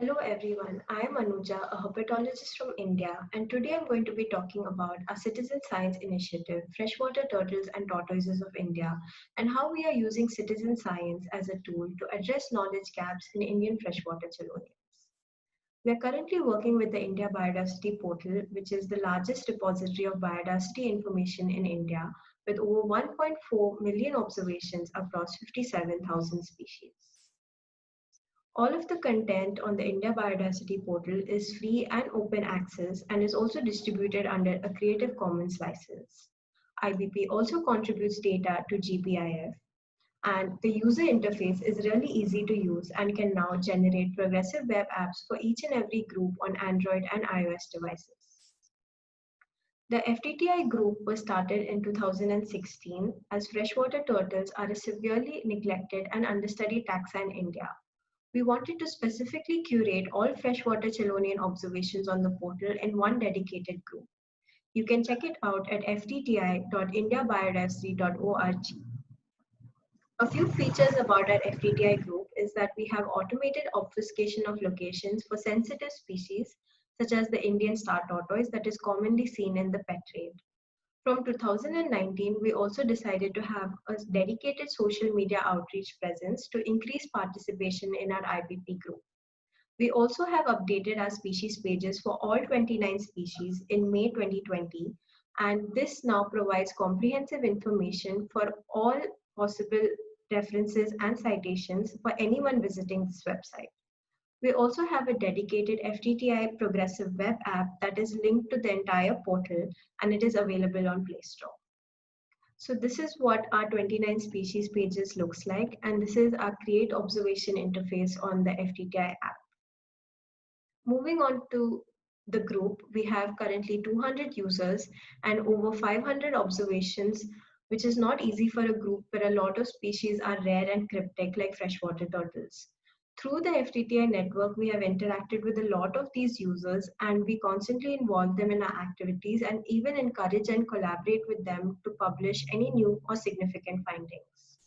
Hello everyone, I am Anuja, a herpetologist from India, and today I'm going to be talking about our citizen science initiative, Freshwater Turtles and Tortoises of India, and how we are using citizen science as a tool to address knowledge gaps in Indian freshwater chelonians. We are currently working with the India Biodiversity Portal, which is the largest repository of biodiversity information in India, with over 1.4 million observations across 57,000 species. All of the content on the India Biodiversity Portal is free and open access and is also distributed under a Creative Commons license. IBP also contributes data to GPIF, and the user interface is really easy to use and can now generate progressive web apps for each and every group on Android and iOS devices. The FTTI group was started in 2016 as freshwater turtles are a severely neglected and understudied taxa in India. We wanted to specifically curate all freshwater chelonian observations on the portal in one dedicated group. You can check it out at ftti.indiabiodiversity.org. A few features about our FTTI group is that we have automated obfuscation of locations for sensitive species such as the Indian star tortoise that is commonly seen in the pet trade. From 2019, we also decided to have a dedicated social media outreach presence to increase participation in our IBP group. We also have updated our species pages for all 29 species in May 2020, and this now provides comprehensive information for all possible references and citations for anyone visiting this website. We also have a dedicated FTTI progressive web app that is linked to the entire portal, and it is available on Play Store. So this is what our 29 species pages looks like, and this is our create observation interface on the FTTI app. Moving on to the group, we have currently 200 users and over 500 observations, which is not easy for a group where a lot of species are rare and cryptic like freshwater turtles. Through the FTTI network, we have interacted with a lot of these users and we constantly involve them in our activities and even encourage and collaborate with them to publish any new or significant findings.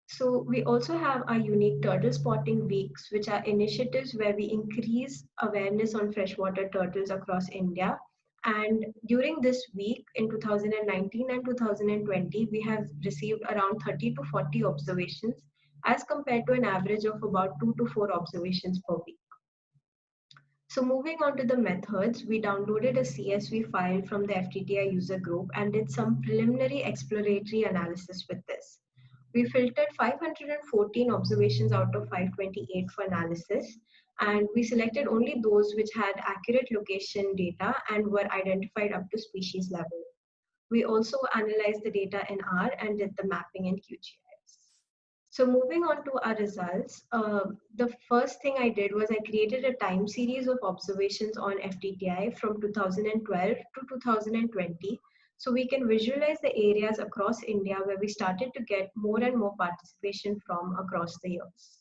So we also have our unique turtle spotting weeks, which are initiatives where we increase awareness on freshwater turtles across India. And during this week in 2019 and 2020, we have received around 30 to 40 observations as compared to an average of about 2 to 4 observations per week. So moving on to the methods, we downloaded a CSV file from the FTTI user group and did some preliminary exploratory analysis with this. We filtered 514 observations out of 528 for analysis, and we selected only those which had accurate location data and were identified up to species level. We also analyzed the data in R and did the mapping in QGIS. So moving on to our results, the first thing I did was I created a time series of observations on FTTI from 2012 to 2020, so we can visualize the areas across India where we started to get more and more participation from across the years.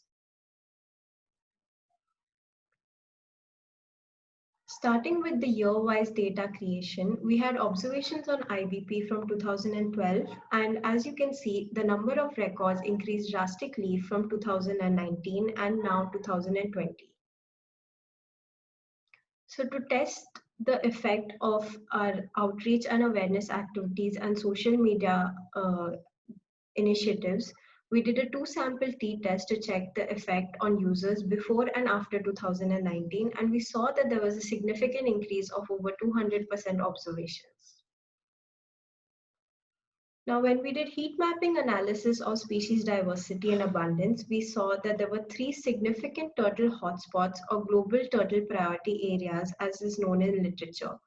Starting with the year-wise data creation, we had observations on IBP from 2012, and as you can see, the number of records increased drastically from 2019 and now 2020. So to test the effect of our outreach and awareness activities and social media initiatives, we did a 2-sample t-test to check the effect on users before and after 2019, and we saw that there was a significant increase of over 200% observations. Now, when we did heat mapping analysis of species diversity and abundance, we saw that there were 3 significant turtle hotspots or global turtle priority areas, as is known in literature.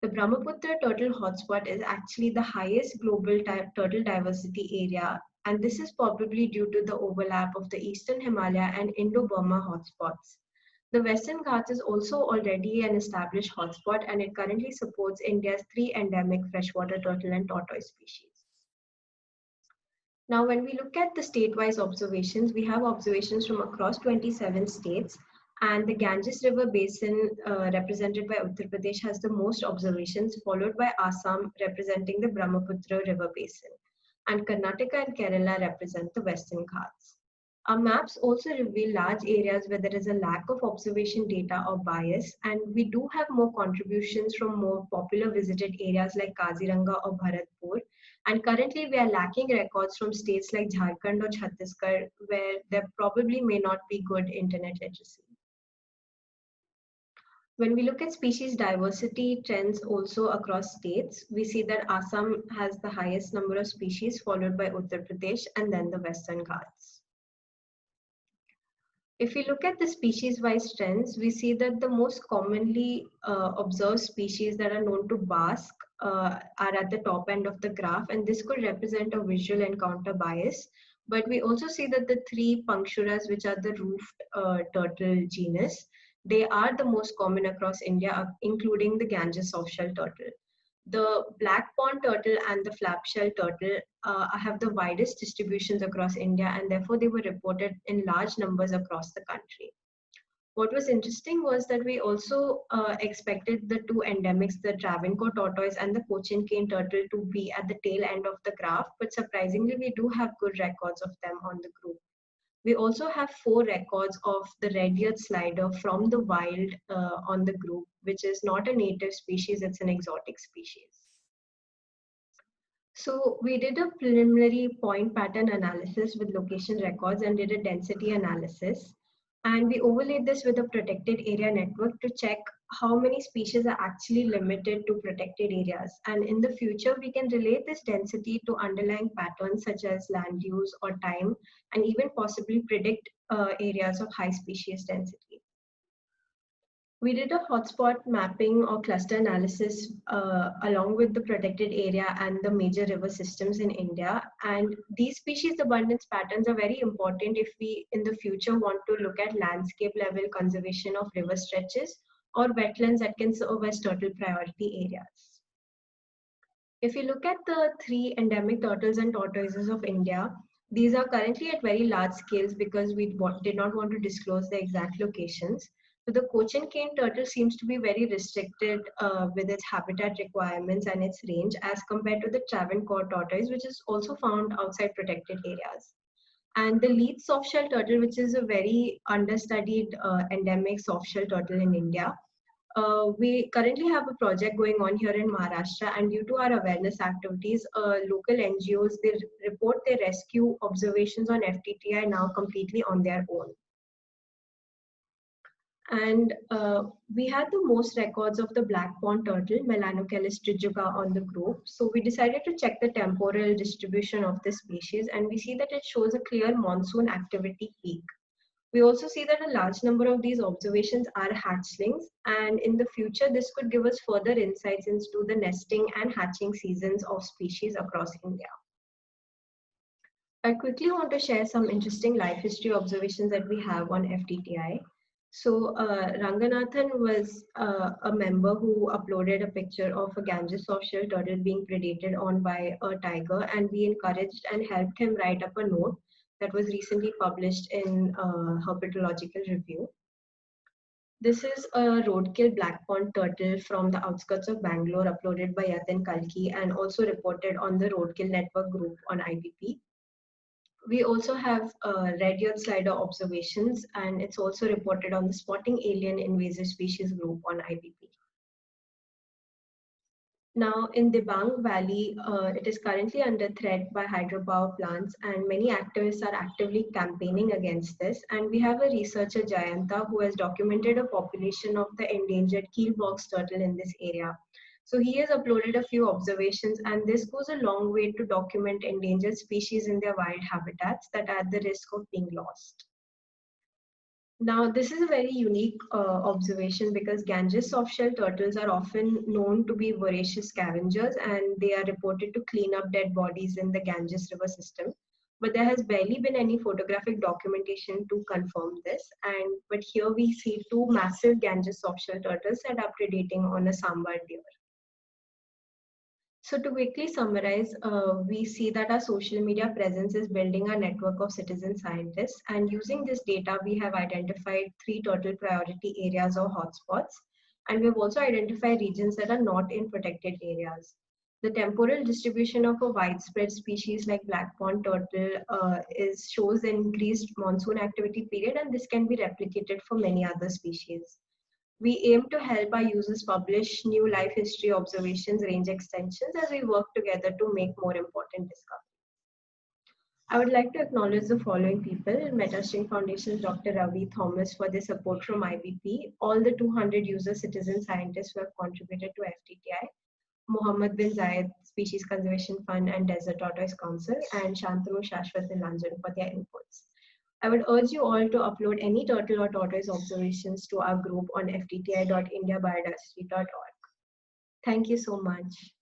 The Brahmaputra turtle hotspot is actually the highest global turtle diversity area, and this is probably due to the overlap of the Eastern Himalaya and Indo-Burma hotspots. The Western Ghats is also already an established hotspot, and it currently supports India's 3 endemic freshwater turtle and tortoise species. Now, when we look at the state-wise observations, we have observations from across 27 states, and the Ganges River Basin, represented by Uttar Pradesh, has the most observations, followed by Assam, representing the Brahmaputra River Basin, and Karnataka and Kerala represent the Western Ghats. Our maps also reveal large areas where there is a lack of observation data or bias, and we do have more contributions from more popular visited areas like Kaziranga or Bharatpur. And currently, we are lacking records from states like Jharkhand or Chhattisgarh, where there probably may not be good internet literacy. When we look at species diversity trends also across states, we see that Assam has the highest number of species, followed by Uttar Pradesh and then the Western Ghats. If we look at the species-wise trends, we see that the most commonly observed species that are known to bask are at the top end of the graph, and this could represent a visual encounter bias. But we also see that the three puncturas, which are the roofed turtle genus, they are the most common across India, including the Ganges softshell turtle. The black pond turtle and the flapshell turtle have the widest distributions across India, and therefore they were reported in large numbers across the country. What was interesting was that we also expected the two endemics, the Travancore tortoise and the Cochin cane turtle, to be at the tail end of the graph, but surprisingly, we do have good records of them on the group. We also have 4 records of the red-eared slider from the wild on the group, which is not a native species, it's an exotic species. So we did a preliminary point pattern analysis with location records and did a density analysis. And we overlaid this with a protected area network to check how many species are actually limited to protected areas. And in the future, we can relate this density to underlying patterns such as land use or time, and even possibly predict areas of high species density. We did a hotspot mapping or cluster analysis along with the protected area and the major river systems in India. And these species abundance patterns are very important if we in the future want to look at landscape level conservation of river stretches or wetlands that can serve as turtle priority areas. If you look at the 3 endemic turtles and tortoises of India, these are currently at very large scales because we did not want to disclose the exact locations. So the Cochin cane turtle seems to be very restricted with its habitat requirements and its range as compared to the Travancore tortoise, which is also found outside protected areas. And the Leith softshell turtle, which is a very understudied endemic softshell turtle in India, we currently have a project going on here in Maharashtra, and due to our awareness activities, local NGOs, they report their rescue observations on FTTI now completely on their own. And we had the most records of the black pond turtle, Melanochelys trijuga, on the group. So we decided to check the temporal distribution of this species, and we see that it shows a clear monsoon activity peak. We also see that a large number of these observations are hatchlings, and in the future, this could give us further insights into the nesting and hatching seasons of species across India. I quickly want to share some interesting life history observations that we have on FTTI. So Ranganathan was a member who uploaded a picture of a Ganges softshell turtle being predated on by a tiger, and we encouraged and helped him write up a note that was recently published in Herpetological Review. This is a roadkill black pond turtle from the outskirts of Bangalore, uploaded by Yatin Kalki and also reported on the Roadkill Network group on IPP. We also have red-eared slider observations, and it's also reported on the Spotting Alien Invasive Species group on IPP. Now, in Dibang Valley, it is currently under threat by hydropower plants, and many activists are actively campaigning against this. And we have a researcher, Jayanta, who has documented a population of the endangered keel box turtle in this area. So he has uploaded a few observations, and this goes a long way to document endangered species in their wild habitats that are at the risk of being lost. Now, this is a very unique observation because Ganges softshell turtles are often known to be voracious scavengers, and they are reported to clean up dead bodies in the Ganges river system. But there has barely been any photographic documentation to confirm this. But here we see 2 massive Ganges softshell turtles that are predating on a sambar deer. So to quickly summarize, we see that our social media presence is building a network of citizen scientists, and using this data, we have identified 3 turtle priority areas or hotspots, and we've also identified regions that are not in protected areas. The temporal distribution of a widespread species like black pond turtle shows the increased monsoon activity period, and this can be replicated for many other species. We aim to help our users publish new life history observations, range extensions as we work together to make more important discoveries. I would like to acknowledge the following people: MetaString Foundation's Dr. Ravi Thomas for their support from IBP, all the 200 user citizen scientists who have contributed to FTTI, Muhammad bin Zayed Species Conservation Fund and Desert Tortoise Council, and Shantanu Shashwat Nilanjan for their inputs. I would urge you all to upload any turtle or tortoise observations to our group on ftti.indiabiodiversity.org. Thank you so much.